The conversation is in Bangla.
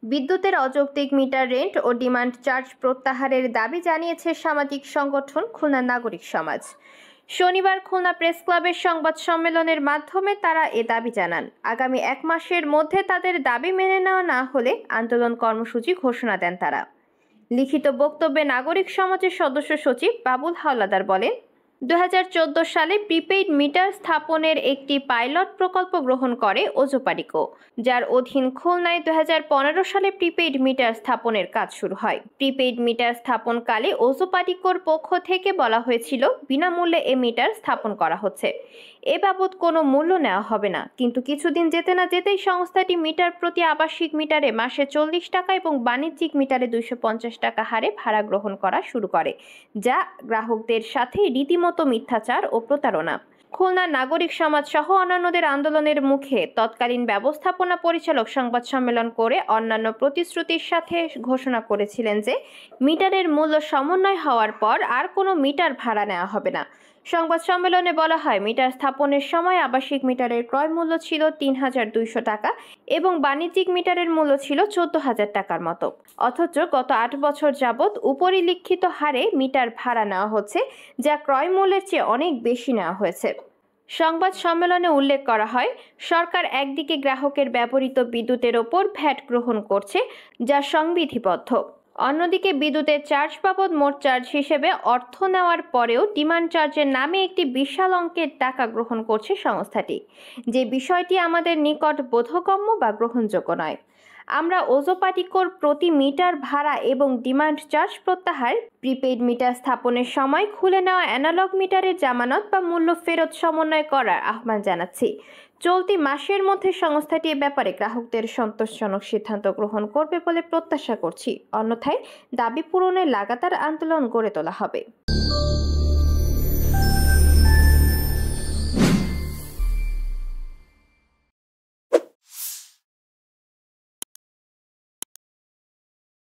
বিদ্যুতের অযৌক্তিক মিটার রেন্ট ও ডিমান্ড চার্জ প্রত্যাহারের দাবি জানিয়েছে সামাজিক সংগঠন খুলনা নাগরিক সমাজ। শনিবার খুলনা প্রেস ক্লাবের সংবাদ সম্মেলনের মাধ্যমে তারা এ দাবি জানান। আগামী 1 মাসের মধ্যে তাদের দাবি মেনে নেওয়া না হলে আন্দোলন কর্মসূচি ঘোষণা দেন তারা। লিখিত বক্তব্যে নাগরিক সমাজের সদস্য সচিব বাবুল হাওলাদার বলেন, 2014 সালে প্রিপেইড মিটার স্থাপনের একটি পাইলট প্রকল্প গ্রহণ করে ওজোপারিকো, যার অধীন খুলনায় 2015 সালে প্রিপেইড মিটার স্থাপনের কাজ শুরু হয়। প্রিপেইড মিটার স্থাপনকালে ওজোপারিকোর পক্ষ থেকে বলা হয়েছিল বিনামূল্যে এ মিটার স্থাপন করা হচ্ছে, এ বাবদ কোনো মূল্য নেওয়া হবে না। কিন্তু কিছুদিন যেতে না যেতেই সংস্থাটি মিটার প্রতি আবাসিক মিটারে মাসে 40 টাকা এবং বাণিজ্যিক মিটারে 250 টাকা হারে ভাড়া গ্রহণ করা শুরু করে, যা গ্রাহকদের সাথে রীতিমতো মিথ্যাচার ও প্রতারণা। খুলনা নাগরিক সমাজ সহ অন্যান্যদের আন্দোলনের মুখে তৎকালীন ব্যবস্থাপনা পরিচালক সংবাদ সম্মেলন করে অন্যান্য প্রতিশ্রুতির সাথে ঘোষণা করেছিলেন যে মিটারের মূল্য সমন্বয় হওয়ার পর আর কোনো মিটার ভাড়া নেওয়া হবে না। সংবাদ সম্মেলনে বলা হয়, মিটার স্থাপনের সময় আবাসিক মিটারের ক্রয় মূল্য ছিল 3,200 টাকা এবং বাণিজ্যিক মিটারের মূল্য ছিল 14,000 টাকার মতো। অথচ গত 8 বছর যাবৎ উপরিলিখিত হারে মিটার ভাড়া নেওয়া হচ্ছে, যা ক্রয় মূল্যের চেয়ে অনেক বেশি নেওয়া হয়েছে। সংবাদ সম্মেলনে উল্লেখ করা হয়, সরকার একদিকে গ্রাহকের ব্যবহৃত বিদ্যুতের ওপর ভ্যাট গ্রহণ করছে, যা সংবিধিবদ্ধ। অন্যদিকে বিদ্যুতের চার্জ বাবদ মোট চার্জ হিসেবে অর্থ নেওয়ার পরেও ডিমান্ড চার্জের নামে একটি বিশাল অঙ্কের টাকা গ্রহণ করছে সংস্থাটি, যে বিষয়টি আমাদের নিকট বোধগম্য বা গ্রহণযোগ্য নয়। আমরা ওজোপারিকোর প্রতি মিটার ভাড়া এবং ডিমান্ড চার্জ প্রত্যাহার, প্রিপেইড মিটার স্থাপনের সময় খুলে নেওয়া অ্যানালগ মিটারের জামানত বা মূল্য ফেরত সমন্বয় করার আহ্বান জানাচ্ছি। চলতি মাসের মধ্যে সংস্থাটি এ ব্যাপারে গ্রাহকদের সন্তোষজনক সিদ্ধান্ত গ্রহণ করবে বলে প্রত্যাশা করছি, অন্যথায় দাবি পূরণে লাগাতার আন্দোলন গড়ে তোলা হবে।